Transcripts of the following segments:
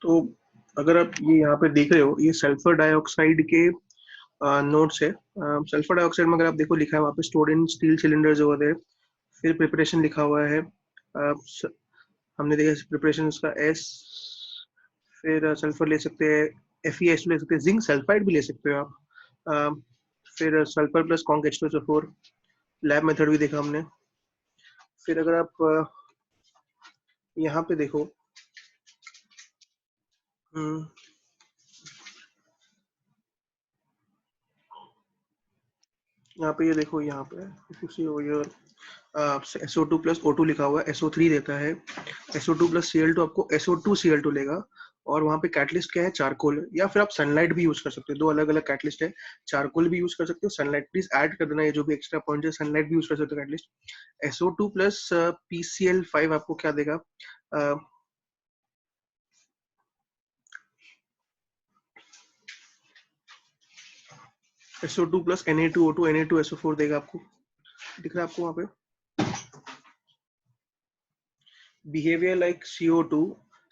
तो अगर आप ये यहाँ पे देख रहे हो, ये सल्फर डाइऑक्साइड के नोट्स है। सल्फर डाइऑक्साइड में अगर आप देखो लिखा है वहाँ पे stored in steel cylinders over there. फिर प्रिपरेशन लिखा हुआ है। हमने देखा प्रिपरेशन उसका एस। फिर सल्फर ले सकते हैं, FeS ले सकते हैं, जिंक सल्फाइड भी ले सकते हो आप। फिर sulphur plus conc H2SO4 lab method भी देखा हमने। फिर अगर आप यहाँ पे देखो, यहाँ पे ये देखो, यहाँ पे SO2 प्लस O2 लिखा हुआ है, SO3 देता है। SO2 प्लस Cl2 आपको SO2 Cl2 लेगा। और वहाँ पे कैटलिस्ट क्या है, चारकोल, या फिर आप सनलाइट भी यूज कर सकते हो। दो अलग अलग कैटलिस्ट है, चारकोल भी यूज कर सकते हो, सनलाइट प्लीज ऐड कर देना, ये जो भी एक्स्ट्रा पॉइंट है, सनलाइट भी यूज कर सकते हो कैटलिस्ट। SO2 प्लस PCl5 आपको क्या देगा, SO2 प्लस Na2O2 Na2SO4 देगा आपको। दिख रहा है आपको वहाँ पे behavior like CO2,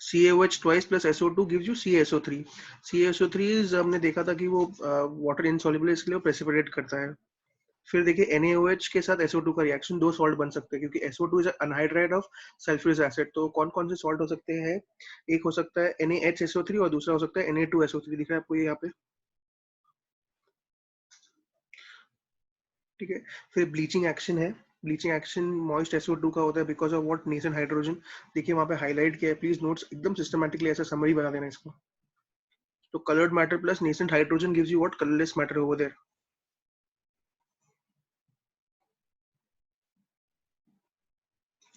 CaOH twice plus SO2 gives you CaSO3। CaSO3 हमने देखा था कि वो वाटर इनसॉल्युबल है, इसके लिए प्रेसिपिटेट करता है। फिर देखिए NaOH के साथ SO2 का रिएक्शन, दो सॉल्ट बन सकते हैं क्योंकि SO2 is anhydride of sulphuric acid. तो कौन कौन से सॉल्ट हो सकते हैं, एक हो सकता है NaHSO3 और दूसरा हो सकता है Na2SO3। दिख रहा है आपको ये यहाँ पे, ठीक है। फिर ब्लीचिंग एक्शन है, ब्लीचिंग एक्शन मॉइस्ट SO2 का होता है because of what, nascent hydrogen. देखिए वहां पे हाईलाइट किया है, प्लीज नोट्स एकदम सिस्टमैटिकली ऐसा समरी बना देना इसको। तो colored matter plus nascent hydrogen gives you what, colorless matter over there।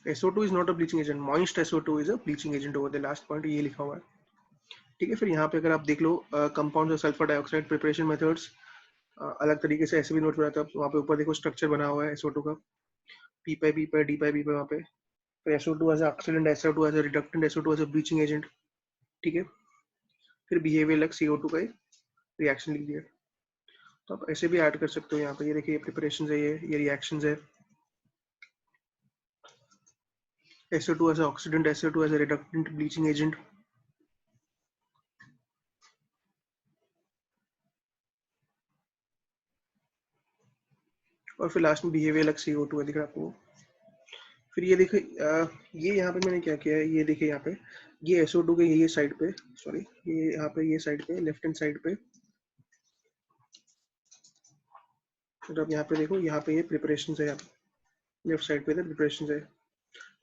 SO2 is not a bleaching agent, moist SO2 is a bleaching agent over the last point, ये लिखा हुआ है, ठीक है। फिर यहाँ पे अगर आप देख लो compound of sulphur dioxide preparation methods, अलग तरीके से ऐसे भी नोट बनाते हैं। वहाँ पे ऊपर देखो स्ट्रक्चर बना हुआ है SO2 का, P पाई B पाई D पाई B पाई वहाँ पे। फिर SO2 as oxidant, SO2 as reductant, SO2 as bleaching agent, ठीक है। फिर बिहेवियर लाइक CO2 का रिएक्शन लिख दिया। तो आप ऐसे भी ऐड कर सकते हो यहाँ पे। ये देखिए प्रिपरेशन है, ये रिएक्शन है। SO2 as an oxidant, SO2 as a reductant, bleaching agent। और फिर लास्ट में बिहेवियर लाइक CO2 है, दिख रहा है आपको। फिर ये देखिए ये यहाँ पे मैंने क्या किया है, ये देखिए यहाँ पे ये SO2 के ये साइड पे, सॉरी ये यहाँ पे ये साइड पे, लेफ्ट हैंड साइड पे। तो अब यहाँ पे देखो, यहाँ पे ये प्रिपरेशन है, यहाँ पे लेफ्ट साइड पे प्रिपरेशन है।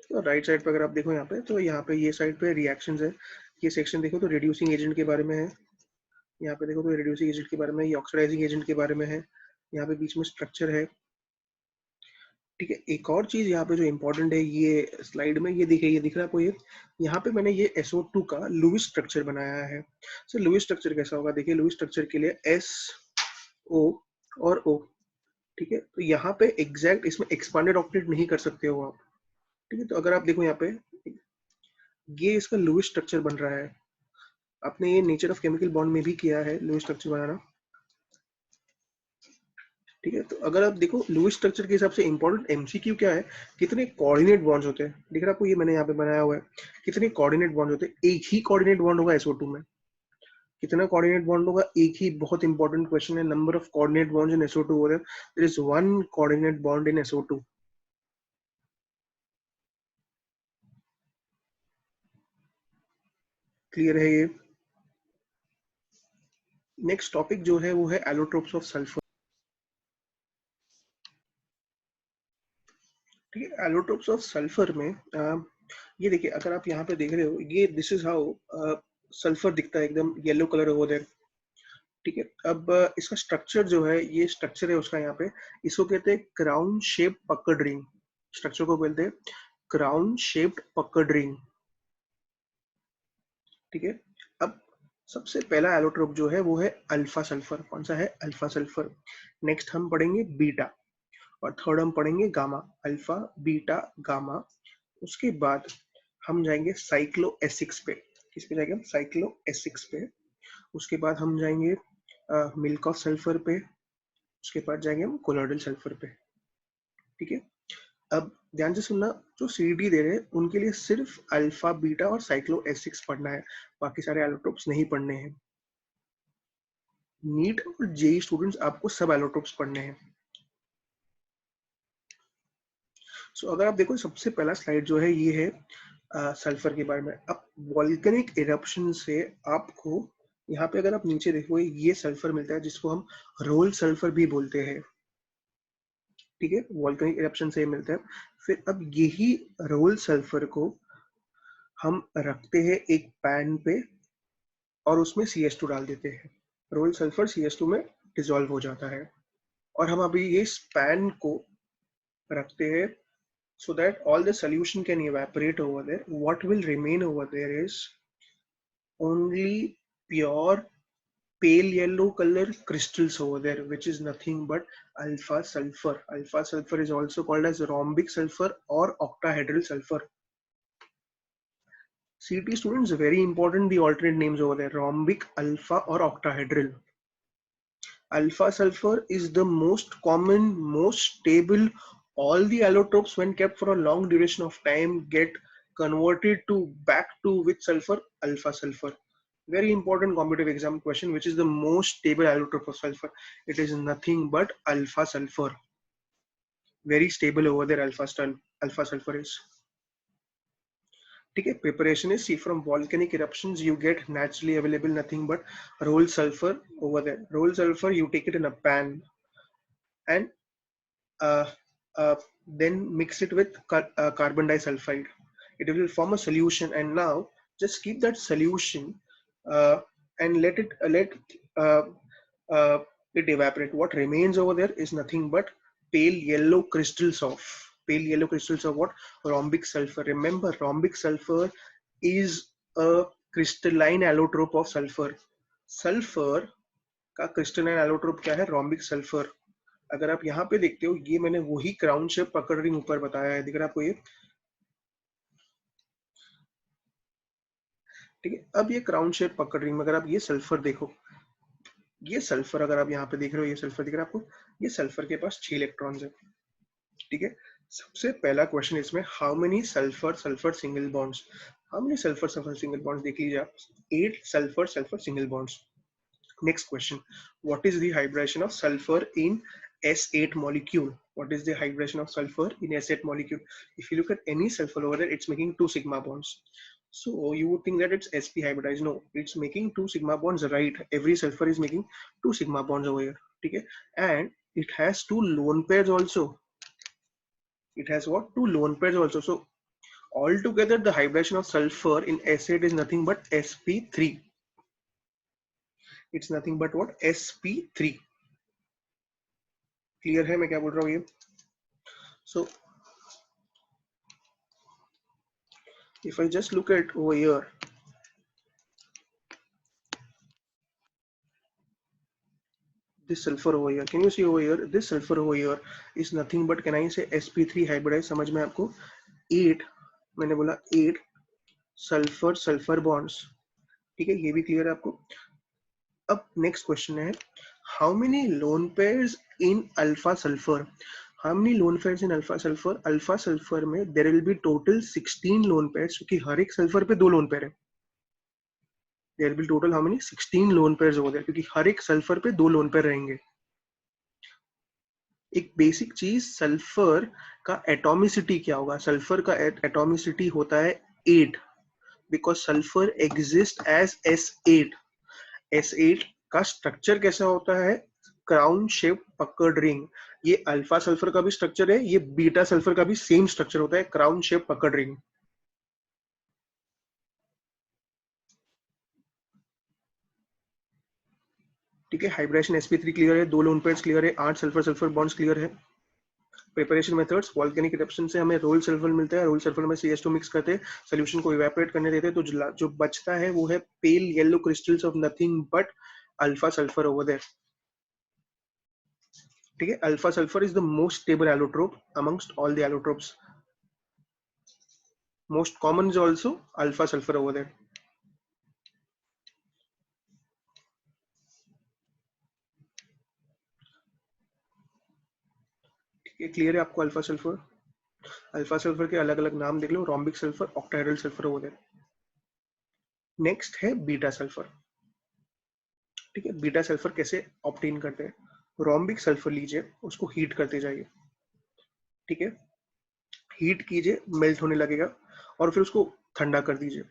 तो राइट साइड पे अगर आप देखो यहाँ पे, तो यहाँ पे ये साइड पे रिएक्शन है। ये सेक्शन देखो तो रिड्यूसिंग एजेंट के बारे में है। यहाँ पे देखो तो रिड्यूसिंग एजेंट के बारे में, ये ऑक्सीडाइजिंग एजेंट के बारे में है। यहाँ पे बीच में स्ट्रक्चर है, ठीक है। एक और चीज यहाँ पे जो इम्पोर्टेंट है, ये स्लाइड में ये देखिए, ये दिख रहा है आपको, ये यहाँ पे मैंने ये SO2 का लुईस स्ट्रक्चर बनाया है। सो लुईस स्ट्रक्चर कैसा होगा, देखिए लुईस स्ट्रक्चर के लिए SO और O, ठीक है। तो यहाँ पे एग्जैक्ट इसमें एक्सपांडेड ऑक्टेट नहीं कर सकते हो आप, ठीक है। तो अगर आप देखो यहाँ पे, ये इसका लुईस स्ट्रक्चर बन रहा है। आपने ये नेचर ऑफ केमिकल बॉन्ड में भी किया है लुईस स्ट्रक्चर बनाना, ठीक है। तो अगर आप देखो लुईस स्ट्रक्चर के हिसाब से इंपॉर्टेंट MCQ क्या है, कितने कोऑर्डिनेट बॉन्ड्स होते हैं। दिख रहा है आपको, ये मैंने यहाँ पे बनाया हुआ है, कितने कोऑर्डिनेट बॉन्ड होते हैं। एक ही कोऑर्डिनेट बॉन्ड होगा SO2 में, कितना कोऑर्डिनेट बॉन्ड होगा, एक ही। बहुत इंपॉर्टेंट क्वेश्चन है, number of coordinate bonds in SO2 हो रहे हैं, there is one coordinate bond in SO2। Clear है ये। नेक्स्ट टॉपिक जो है वो है एलोट्रोप्स ऑफ सल्फर, ठीक है। एलोट्रोप्स ऑफ सल्फर में ये देखिए, अगर आप यहाँ पे देख रहे हो, ये दिस इज हाउ सल्फर दिखता है, एकदम येलो कलर ओवर देयर, ठीक है। अब इसका स्ट्रक्चर जो है, ये स्ट्रक्चर है उसका यहाँ पे, इसको कहते हैं क्राउन शेप पकड़ रिंग। स्ट्रक्चर को बोलते हैं क्राउन शेप्ड पकड़ रिंग, ठीक है। अब सबसे पहला एलोट्रोप जो है वो है अल्फा सल्फर। कौन सा है, अल्फा सल्फर। नेक्स्ट हम पढ़ेंगे बीटा, और थर्ड हम पढ़ेंगे गामा। Alpha, beta, gamma. उसके बाद हम जाएंगे साइक्लो S6 पे। किस पे जाएंगे हम, साइक्लो S6 पे। उसके बाद हम जाएंगे मिल्क ऑफ सल्फर पे। उसके बाद जाएंगे हम कोलोइडल सल्फर पे, ठीक है। अब ध्यान से सुनना, जो सीडी दे रहे हैं उनके लिए सिर्फ अल्फा बीटा और साइक्लो एस6 पढ़ना है, बाकी सारे एलोट्रोप्स नहीं पढ़ने हैं। नीट और जेई स्टूडेंट्स आपको सब एलोट्रोप्स पढ़ने हैं। सो अगर आप देखो सबसे पहला स्लाइड जो है ये है सल्फर के बारे में। अब वॉल्केनिक इरप्शन से आपको यहाँ पे अगर आप नीचे देखोगे ये सल्फर मिलता है जिसको हम रोल सल्फर भी बोलते हैं, ठीक है, वॉल्केनिक इरप्शन से मिलता है। फिर अब यही रोल सल्फर को हम रखते हैं एक पैन पे और उसमें CS2 डाल देते हैं। रोल सल्फर CS2 में डिसॉल्व हो जाता है और हम अभी ये पैन को रखते हैं so that all the solution can evaporate over there. What will remain over there is only pure pale yellow color crystals over there, which is nothing but alpha sulfur. Alpha sulfur is also called as rhombic sulfur or octahedral sulfur. CT students, very important, the alternate names over there, rhombic, alpha or octahedral. Alpha sulfur is the most common, most stable. All the allotropes when kept for a long duration of time get converted to back to with sulfur, alpha sulfur. Very important competitive exam question, which is the most stable allotrope of sulfur? It is nothing but alpha sulfur. Very stable over there, alpha sulfur is. ठीक है, preparation is, see, from volcanic eruptions you get naturally available nothing but rolled sulfur over there. Rolled sulfur, you take it in a pan and uh, uh, then mix it with carbon disulfide. It will form a solution, and now just keep that solution and let uh, uh, it evaporate. What remains over there is nothing but pale yellow crystals of what? Rhombic sulfur. Remember, rhombic sulfur is a crystalline allotrope of sulfur. Sulfur का crystalline allotrope क्या है? Rhombic sulphur. अगर आप यहाँ पे देखते हो, ये मैंने वही क्राउन शेप पकड़ रिंग ऊपर बताया है, दिख रहा है आपको ये? ठीक है, अब ये क्राउन शेप पकड़ रिंग में अगर आप ये सल्फर देखो, ये सल्फर अगर आप यहाँ पे देख रहे हो, ये सल्फर दिख रहा है आपको? ये सल्फर के पास 6 इलेक्ट्रॉन्स है, ठीक है। सबसे पहला क्वेश्चन इसमें, how many sulphur sulphur single bonds? How many sulphur sulphur single bonds देख लीजिए आप, 8 sulphur sulphur single bonds. Next question, what is the hybridization of sulfur in S8 molecule? What is the hybridization of sulfur in S8 molecule? If you look at any sulfur over there, it's making 2 sigma bonds. So you would think that it's sp hybridized. No, it's making 2 sigma bonds, right? Every sulfur is making 2 sigma bonds over here, okay? And it has 2 lone pairs also. It has what? 2 lone pairs also. So altogether the hybridization of sulfur in S8 is nothing but sp3. It's nothing but what? sp3. Clear है मैं क्या बोल रहा हूँ ये? So if I just look at over here, this sulfur over here, can you see over here, this sulfur over here is nothing but, can I say, sp3 hybridized? समझ में आपको? 8, मैंने बोला 8 सल्फर सल्फर बॉन्ड्स, ठीक है, ये भी clear है आपको? अब नेक्स्ट क्वेश्चन है, how many lone pairs in alpha sulphur? How many lone pairs in alpha sulphur? Alpha sulphur में there will be total 16 lone pairs, क्योंकि हर एक सल्फर पे 2 लोन पेयर है। There will total how many? 16 lone pairs हो गए, क्योंकि हर एक सल्फर पे 2 लोन पेयर रहेंगे। एक बेसिक चीज, सल्फर का एटॉमिसिटी क्या होगा? सल्फर का एटॉमिसिटी होता है 8, because sulphur exist as S8। S8 का स्ट्रक्चर कैसा होता है? क्राउन शेप पकड़ रिंग। ये अल्फा सल्फर का भी स्ट्रक्चर है, ये बीटा सल्फर का भी सेम स्ट्रक्चर होता है, क्राउन शेप पकड़ रिंग। ठीक है, हाइब्रिडेशन sp3 क्लियर है, 2 लोन पेयर्स क्लियर है, 8 सल्फर सल्फर बॉन्ड्स क्लियर है। प्रिपरेशन मेथड्स, वॉल्केनिक इरप्शन से हमें रोल सल्फर मिलता है, रोल सल्फर में CS2 मिक्स करते हैं, सोल्यूशन को इवेपोरेट करने देते हैं, तो जो बचता है वो है pale yellow crystals of nothing but alpha sulphur over there. ठीक है, alpha sulphur is the most stable allotrope amongst all the allotropes. Most common is also alpha sulphur over there. ठीक है, क्लियर है आपको अल्फा सल्फर? अल्फा सल्फर के अलग अलग नाम देख लो, रोम्बिक सल्फर, ऑक्टाहेड्रल सल्फर वगैरह। नेक्स्ट है बीटा सल्फर। ठीक है, बीटा सल्फर कैसे ऑब्टेन करते हैं? रोम्बिक सल्फर लीजिए, उसको हीट करते जाइए। ठीक है, हीट कीजिए, मेल्ट होने लगेगा, और फिर उसको ठंडा कर दीजिए।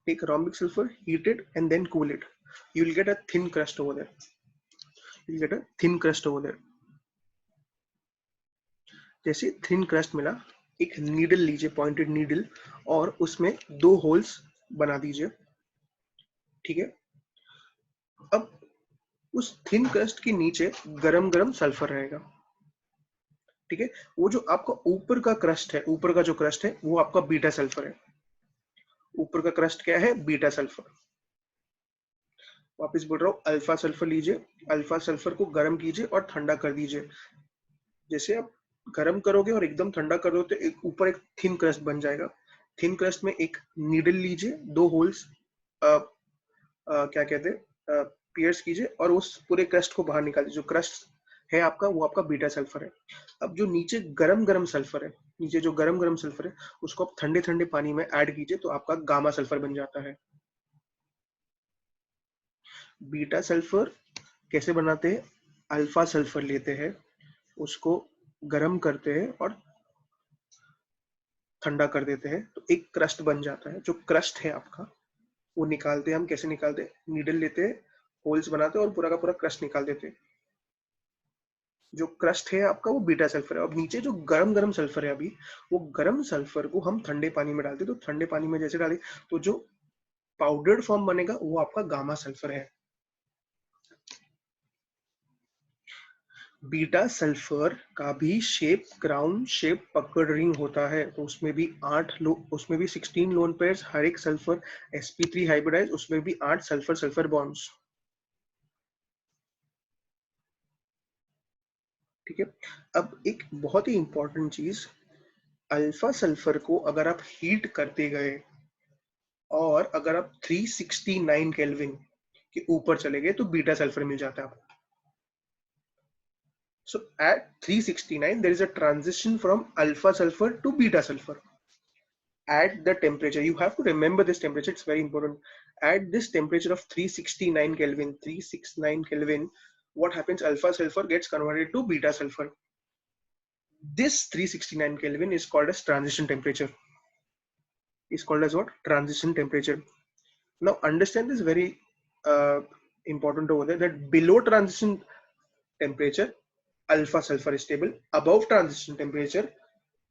Take rhombic sulphur, heat it and then cool it, you will get a thin crust over there. You will get a thin crust over there. जैसे थिन क्रस्ट मिला, एक नीडल लीजिए, पॉइंटेड नीडल, और उसमें 2 होल्स बना दीजिए। ठीक है, अब उस थिन क्रस्ट के नीचे गरम गरम सल्फर रहेगा। ठीक है, वो जो आपका ऊपर का क्रस्ट है, ऊपर का जो क्रस्ट है वो आपका बीटा सल्फर है। ऊपर का क्रस्ट क्या है? Beta sulphur. वापस बोल रहा हूँ, अल्फा सल्फर लीजिए, अल्फा सल्फर को गर्म कीजिए और ठंडा कर दीजिए। जैसे आप गर्म करोगे और एकदम ठंडा करोगे तो एक ऊपर एक थिन क्रस्ट बन जाएगा। थिन क्रस्ट में एक नीडल लीजिए, 2 होल्स क्या कहते हैं, पियर्स कीजिए और उस पूरे क्रस्ट को बाहर निकाल दीजिए। जो क्रस्ट है आपका, वो आपका बीटा सल्फर है। अब जो नीचे गरम गरम सल्फर है, नीचे जो गरम गरम सल्फर है, उसको आप ठंडे ठंडे पानी में ऐड कीजिए तो आपका गामा सल्फर बन जाता है। बीटा सल्फर कैसे बनाते हैं? अल्फा सल्फर लेते हैं, उसको गर्म करते हैं और ठंडा कर देते हैं तो एक क्रस्ट बन जाता है। जो क्रस्ट है आपका, वो निकालते हैं हम। कैसे निकालते हैं? नीडल लेते हैं, होल्स बनाते हैं और पूरा का पूरा क्रस्ट निकाल देते हैं। जो क्रस्ट है आपका, वो बीटा सल्फर है। अब नीचे जो गरम गरम सल्फर है अभी, वो गरम सल्फर को हम ठंडे पानी में डालते हैं। तो ठंडे पानी में जैसे डाले तो जो पाउडर्ड फॉर्म बनेगा वो आपका गामा सल्फर है। बीटा सल्फर का भी शेप क्राउन शेप पकड़ रिंग होता है। तो उसमें भी 16 लोन पेयर्स, हर एक सल्फर sp3 हाइब्रिडाइज, उसमें भी 8 सल्फर सल्फर बॉन्ड्स। ठीक है, अब एक बहुत ही इंपॉर्टेंट चीज, अल्फा सल्फर को अगर आप हीट करते गए और अगर आप 369 केल्विन के ऊपर चले गए तो बीटा सल्फर मिल जाता है आपको। So at 369 there is a transition from alpha sulfur to beta sulfur. At the temperature, you have to remember this temperature, it's very important. At this temperature of 369 Kelvin, what happens? Alpha sulfur gets converted to beta sulfur. This 369 Kelvin is called as transition temperature. Is called as what? Transition temperature. Now understand this very important over there, that below transition temperature, alpha sulfur is stable. Above transition temperature,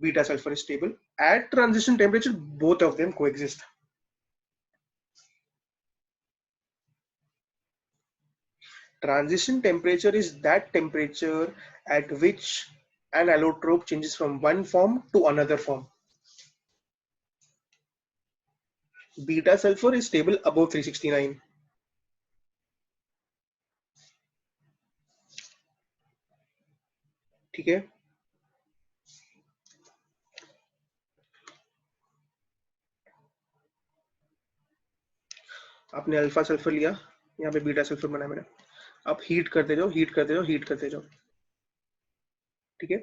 beta sulfur is stable. At transition temperature, both of them coexist. Transition temperature is that temperature at which an allotrope changes from one form to another form. Beta sulfur is stable above 369. ठीक है, आपने alpha sulphur लिया, यहाँ पे beta sulphur बना मैंने। आप heat करते जाओ, हीट करते जाओ, हीट करते जाओ। ठीक है,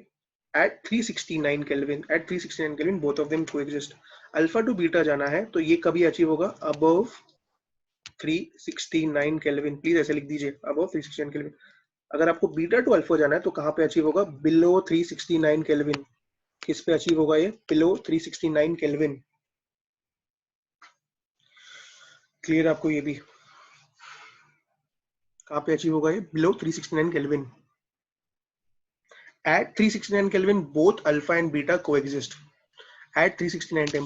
at 369 Kelvin, at 369 Kelvin, both of them coexist. Alpha two beta जाना है तो ये कभी अचीव होगा? Above 369 kelvin. प्लीज ऐसे लिख दीजिए, अबव 369 केल्विन। अगर आपको बीटा टू अल्फा जाना है तो कहां पे अचीव होगा? Below 369 kelvin. किस पे अचीव होगा ये? Below 369 kelvin. क्लियर आपको ये भी? कहां पे अचीव होगा ये? Below 369 kelvin. At 369 Kelvin, both alpha and beta coexist. At 369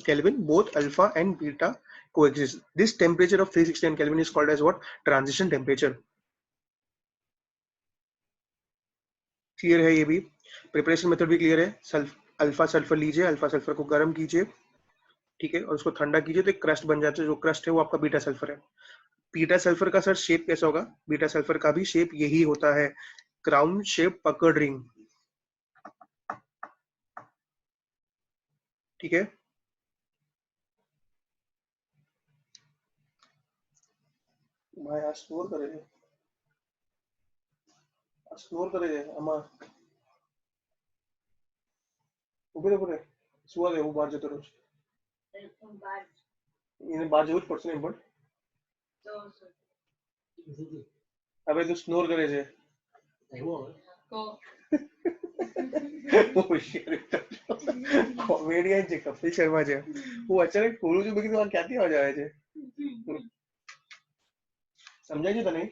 Kelvin, both alpha and beta coexist. This temperature of 369 Kelvin is called as what? Transition temperature. Clear है ये भी? प्रिपरेशन मेथड भी क्लियर है। Alpha sulphur लीजिए, alpha sulphur को गर्म कीजिए, ठीक है, और उसको ठंडा कीजिए तो एक क्रस्ट बन जाता है। जो क्रस्ट है वो आपका बीटा सल्फर है। बीटा सल्फर का सर शेप कैसा होगा? बीटा सल्फर का भी शेप यही होता है, क्राउन शेप पकड़ रिंग। ठीक है, भाई आज स्टोर करेंगे, स्टोर करेंगे अमा। ऊपर ऊपर सुआ दे वो बाहर जतो रोज इन्हें बाहर जरूर पड़से नहीं बट अबे तू स्नोर करे छे કોમેડિયન છે કપિલ શર્મા છે હું અચાનક થોડું છું મેં કીધું આ ક્યાંથી અવાજ આવે છે સમજાય છે તને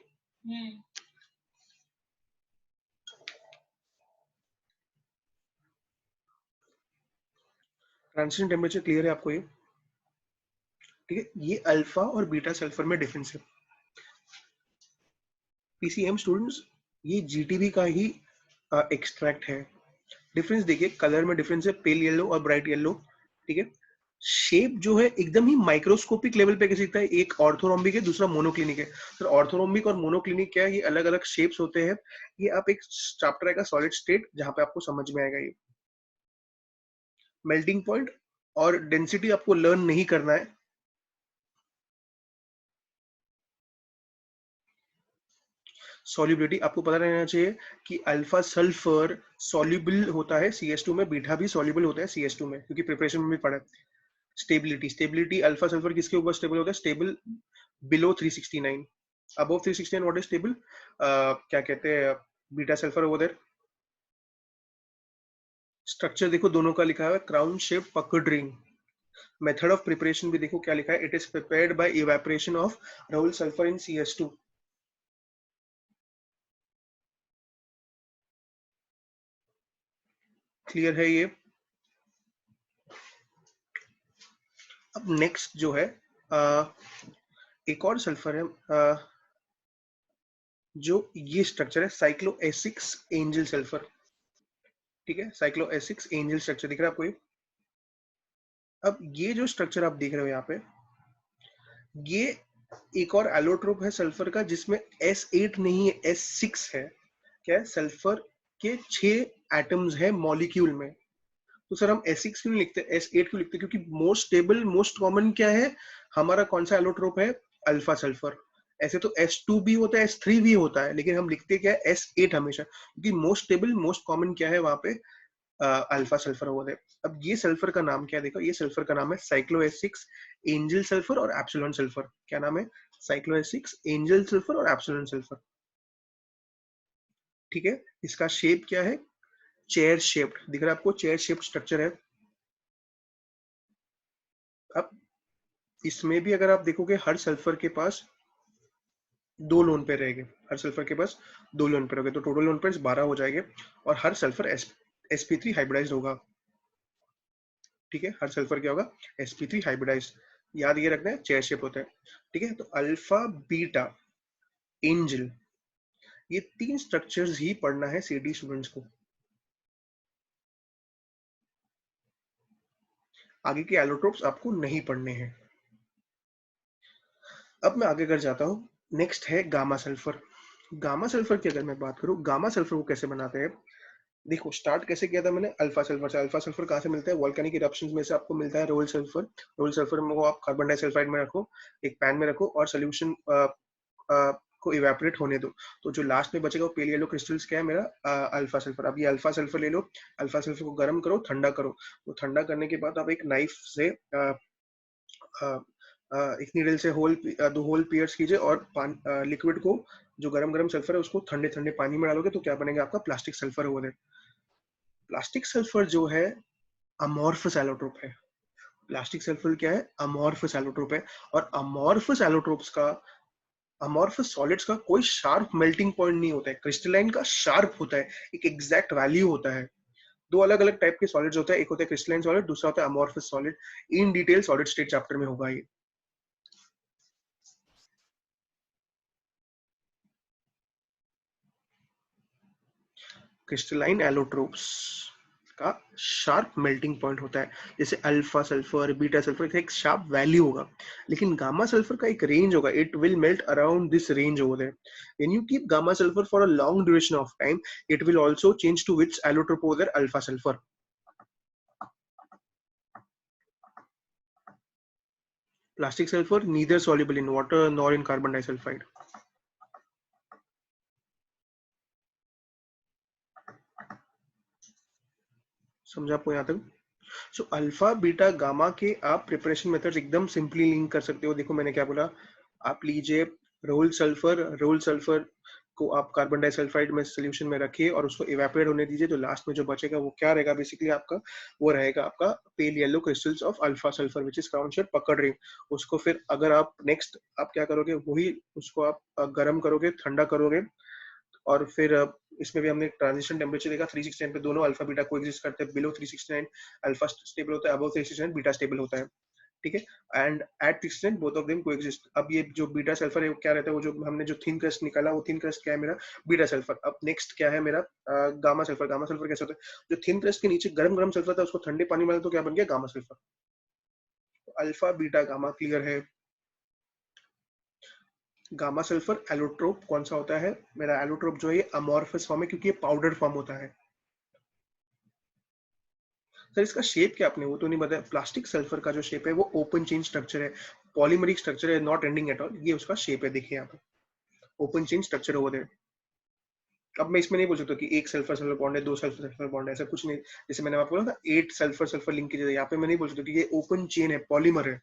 ट्रांजिशन टेम्परेचर क्लियर है आपको ये ठीक है ये अल्फा और बीटा सल्फर में डिफरेंस है पीसीएम स्टूडेंट्स ये जीटीबी का ही एक्सट्रैक्ट है डिफरेंस देखिए कलर में डिफरेंस है पेल येलो और ब्राइट येलो ठीक है शेप जो है एकदम ही माइक्रोस्कोपिक लेवल पे कैसे दिखता है एक ऑर्थोरोम्बिक है दूसरा मोनोक्लिनिक है तो ऑर्थोरोम्बिक और मोनोक्लिनिक क्या है ये अलग अलग शेप्स होते हैं ये आप एक चैप्टर आएगा सॉलिड स्टेट जहां पे आपको समझ में आएगा ये मेल्टिंग पॉइंट और डेंसिटी आपको लर्न नहीं करना है सॉल्युबिलिटी आपको पता रहना चाहिए कि अल्फा सल्फर सॉल्युबल होता है CH2 में बीटा भी सॉल्युबल होता है CH2 में क्योंकि प्रिपरेशन में भी पढ़ा है स्टेबिलिटी स्टेबिलिटी अल्फा सल्फर किसके ऊपर स्टेबल होता है stable below 369 above 369 what is stable क्या कहते हैं beta sulphur over there structure देखो दोनों का लिखा है क्राउन शेप पकड़ रिंग मेथड ऑफ प्रिपरेशन भी देखो क्या लिखा है it is prepared by evaporation of Rahul sulphur in CH2 clear है ये अब नेक्स्ट जो है एक और सल्फर है जो ये स्ट्रक्चर है साइक्लोएसिक्स एंजल सल्फर ठीक है साइक्लोएसिक्स एंजल स्ट्रक्चर दिख रहा है आपको ये अब ये जो स्ट्रक्चर आप देख रहे हो यहाँ पे ये एक और एलोट्रोप है सल्फर का जिसमें S8 नहीं है S6 है क्या है सल्फर के 6 एटम्स है मॉलिक्यूल में तो सर हम S6 क्यों लिखते हैं S8 क्यों लिखते हैं क्योंकि मोस्ट स्टेबल मोस्ट कॉमन क्या है हमारा कौन सा एलोट्रोप है अल्फा सल्फर ऐसे तो S2 भी होता है S3 भी होता है लेकिन हम लिखते क्या है S8 हमेशा क्योंकि मोस्ट स्टेबल मोस्ट कॉमन क्या है वहां पे अल्फा सल्फर होता है अब ये सल्फर का नाम क्या है देखो ये सल्फर का नाम है साइक्लोएसिक्स एंजल सल्फर और एप्सिलॉन सल्फर क्या नाम है साइक्लोएसिक्स एंजल सल्फर और एप्सिलॉन सल्फर ठीक है इसका शेप क्या है चेयर शेप्ड दिख रहा है आपको चेयर शेप्ड स्ट्रक्चर है अब इसमें भी अगर आप देखोगे हर सल्फर के पास 2 लोन पेयर रहेंगे हर सल्फर के पास 2 लोन पेयर होंगे तो टोटल लोन पेयर 12 हो जाएंगे और हर सल्फर sp3 हाइब्रिडाइज्ड होगा ठीक है हर सल्फर क्या होगा sp3 हाइब्रिडाइज्ड याद ये रखना है चेयर शेप होता है ठीक है तो अल्फा बीटा एंजल ये 3 स्ट्रक्चर्स ही पढ़ना है सीडी स्टूडेंट्स को आगे के एलोट्रोप्स आपको नहीं पढ़ने हैं अब मैं आगे कर जाता हूँ नेक्स्ट है गामा सल्फर की अगर मैं बात करूँ गामा सल्फर को कैसे बनाते हैं देखो स्टार्ट कैसे किया था मैंने अल्फा सल्फर से अल्फा सल्फर कहाँ से मिलता है वोल्केनिक इरप्शंस में से आपको मिलता है रोल सल्फर में वो आप कार्बन डाइसल्फाइड में रखो एक पैन में रखो और सोल्यूशन को इवेपोरेट होने दो तो जो लास्ट में बचेगा वो पेल येलो क्रिस्टल्स क्या है मेरा अल्फा सल्फर अब ये अल्फा सल्फर ले लो अल्फा सल्फर को गर्म करो ठंडा करो तो ठंडा करने के बाद आप एक नाइफ से एक नीडल से दो होल पियर्स कीजिए और लिक्विड को जो गरम गरम सल्फर है उसको ठंडे ठंडे पानी में डालोगे तो क्या बनेगा आपका प्लास्टिक सल्फर होगा प्लास्टिक सल्फर जो है अमॉर्फस एलोट्रोप है प्लास्टिक सल्फर क्या है अमॉर्फस एलोट्रोप है और अमॉर्फस एलोट्रोप्स का अमॉर्फस सॉलिड्स का कोई शार्प मेल्टिंग पॉइंट नहीं होता है क्रिस्टलाइन का शार्प होता है एक एग्जैक्ट वैल्यू होता है दो अलग अलग टाइप के सॉलिड्स होते हैं एक होता है क्रिस्टलाइन सॉलिड दूसरा होता है amorphous solid in detail solid state chapter में होगा ये क्रिस्टलाइन एलोट्रोप्स का शार्प मेल्टिंग पॉइंट होता है जैसे अल्फा सल्फर बीटा सल्फर का एक शार्प वैल्यू होगा लेकिन गामा सल्फर का एक रेंज होगा it will melt around this range over there when you keep gamma sulphur for a long duration of time it will also change to which allotrope over there alpha sulphur plastic sulfur neither soluble in water nor in carbon disulfide समझा आपको यहाँ तक? So alpha beta gamma के आप preparation methods एकदम simply link कर सकते हो। देखो मैंने क्या बोला, आप लीजिए रोल सल्फर को आप कार्बन डाइसल्फाइड में सोल्यूशन में रखिए और उसको इवेपोरेट होने दीजिए। तो लास्ट में जो बचेगा वो क्या रहेगा बेसिकली आपका, वो रहेगा आपका पेल yellow crystals of alpha sulphur which is crown shape पकड़ रही। उसको फिर अगर आप नेक्स्ट आप क्या करोगे, वही उसको आप गर्म करोगे, ठंडा करोगे, और फिर इसमें भी हमने ट्रांजिशन टेम्परेचर देखा 369 पे दोनों अल्फा बीटा कोएग्जिस्ट करते हैं। बिलो 369 अल्फा स्टेबल होता है, अबव 369 बीटा स्टेबल होता है, ठीक है। And at 369 both of them coexist. अब ये जो बीटा सल्फर है वो क्या रहता है, वो जो हमने जो थिन क्रस्ट निकाला, वो थिन क्रस्ट क्या है मेरा, बीटा सल्फर। अब नेक्स्ट क्या है मेरा, गामा सल्फर। गामा सल्फर कैसे होता है, जो थिन क्रस्ट के नीचे गरम गरम सल्फर था उसको ठंडे पानी में डाला तो क्या बन गया, gamma sulphur. Alpha beta gamma clear है। गामा सल्फर एलोट्रोप कौन सा होता है मेरा, एलोट्रोप जो है ये अमॉर्फस फॉर्म है क्योंकि ये पाउडर फॉर्म होता है। सर इसका शेप क्या आपने वो तो नहीं बताया। प्लास्टिक सल्फर का जो शेप है वो ओपन चेन स्ट्रक्चर है, पॉलीमरिक स्ट्रक्चर है, नॉट एंडिंग एट ऑल। ये उसका शेप है, देखिए यहाँ पे open chain structure over there. अब मैं इसमें नहीं बोल सकता कि एक सल्फर सल्फर बॉन्ड है, दो सल्फर सल्फर बॉन्ड है, ऐसा कुछ नहीं। जैसे मैंने आपको बोला था 8 सल्फर सल्फर लिंक की, यहाँ पे मैं नहीं बोल सकता कि ये ओपन चेन है, पॉलीमर है।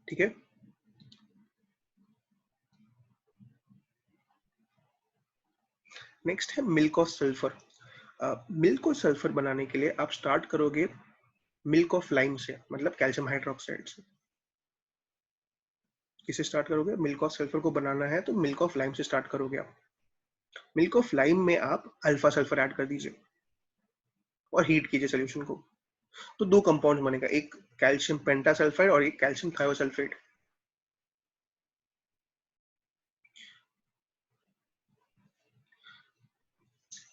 ठीक है। नेक्स्ट है मिल्क ऑफ सल्फर। मिल्क और सल्फर बनाने के लिए आप स्टार्ट करोगे मिल्क ऑफ लाइम से, मतलब कैल्शियम हाइड्रोक्साइड से। किसे स्टार्ट करोगे, मिल्क ऑफ सल्फर को बनाना है तो मिल्क ऑफ लाइम से स्टार्ट करोगे आप। मिल्क ऑफ लाइम में आप अल्फा सल्फर ऐड कर दीजिए और हीट कीजिए सोल्यूशन को। तो दो कंपाउंड बनेगा, एक कैल्शियम पेंटासल्फाइड और एक कैल्शियम थायोसल्फेट।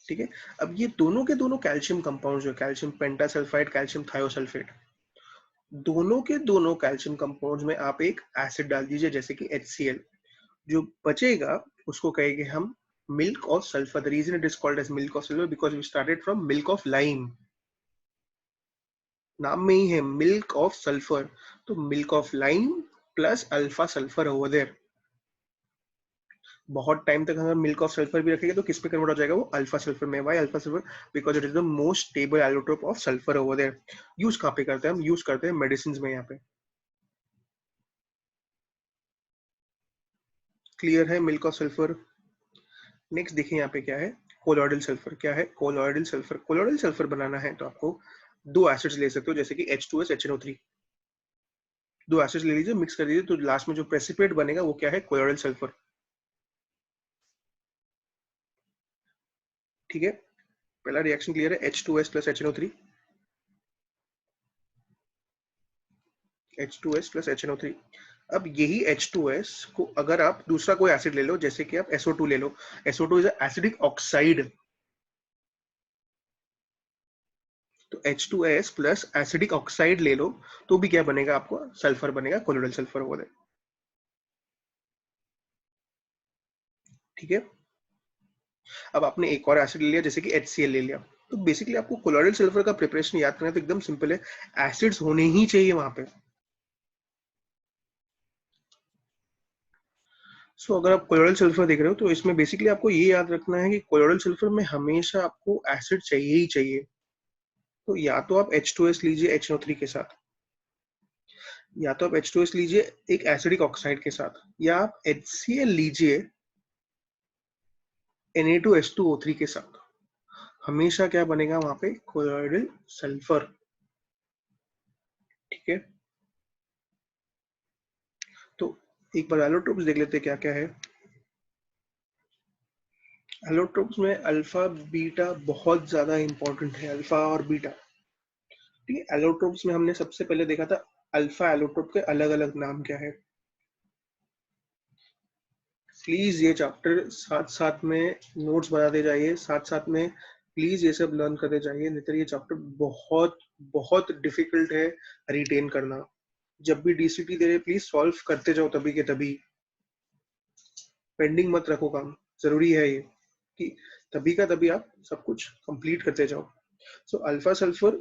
ठीक है। अब ये दोनों के दोनों कैल्शियम कंपाउंड जो कैल्शियम पेंटासल्फाइड कैल्शियम थायोसल्फेट, दोनों के दोनों कैल्शियम कंपाउंड्स में आप एक एसिड डाल दीजिए जैसे कि HCl। जो बचेगा उसको कहेंगे हम milk of sulphur. The reason it is called as milk of sulphur because we started from milk of lime. नाम में ही है मिल्क ऑफ सल्फर, तो milk of lime plus alpha sulphur over there. बहुत टाइम तक अगर milk of sulphur भी रखेंगे तो किस पे कन्वर्ट हो जाएगा, वो अल्फा सल्फर में। Why alpha sulphur, because it is the most stable allotrope of sulphur over there. Use कहाँ पे करते हैं हम, यूज करते हैं मेडिसिन में। यहाँ पे क्लियर है मिल्क ऑफ सल्फर। नेक्स्ट देखिए यहाँ पे क्या है, कोलॉइडल सल्फर। क्या है कोलॉइडल सल्फर, कोलॉइडल सल्फर बनाना है तो आपको दो एसिड्स ले सकते हो जैसे कि H2S HNO3। दो एसिड्स ले लीजिए, मिक्स कर दीजिए, तो लास्ट में जो प्रेसिपिटेट बनेगा वो क्या है, कोलॉइडल सल्फर। ठीक है, पहला रिएक्शन क्लियर है, H2S plus HNO3। H2S plus HNO3। अब यही H2S को अगर आप दूसरा कोई एसिड ले लो जैसे कि आप SO2 ले लो, SO2 इज एसिडिक ऑक्साइड, तो H2S प्लस एसिडिक ऑक्साइड ले लो तो भी क्या बनेगा आपको, सल्फर बनेगा, कोलोइडल सल्फर वो। ठीक है। अब आपने एक और एसिड ले लिया जैसे कि HCl ले लिया, तो बेसिकली आपको कोलोइडल सल्फर का प्रिपरेशन याद करना है तो एकदम सिंपल है, एसिड्स होने ही चाहिए वहां पे। सो अगर आप कोलोइडल सल्फर देख रहे हो तो इसमें बेसिकली आपको ये याद रखना है कि कोलोइडल सल्फर में हमेशा आपको एसिड चाहिए ही चाहिए। तो या तो आप H2S लीजिए HNO3 के साथ, या तो आप H2S लीजिए एक एसिडिक ऑक्साइड के साथ, या आप HCl लीजिए Na2H2O3 के साथ। हमेशा क्या बनेगा वहां पे, कोलोइडल सल्फर। ठीक है। तो एक बार एलोट्रोप्स देख लेते हैं क्या क्या है। एलोट्रोप्स में अल्फा बीटा बहुत ज्यादा इंपॉर्टेंट है, अल्फा और बीटा। ठीक है, एलोट्रोप्स में हमने सबसे पहले देखा था अल्फा एलोट्रोप के अलग अलग नाम क्या है। प्लीज ये चैप्टर साथ साथ में नोट्स बनाते जाइए, साथ साथ में प्लीज ये सब लर्न करते जाइए, नहीं तो ये चैप्टर बहुत बहुत डिफिकल्ट है रिटेन करना। जब भी डीसीटी दे रहे प्लीज सॉल्व करते जाओ, तभी के तभी, पेंडिंग मत रखो काम। जरूरी है ये कि तभी का तभी आप सब कुछ कंप्लीट करते जाओ। So alpha sulphur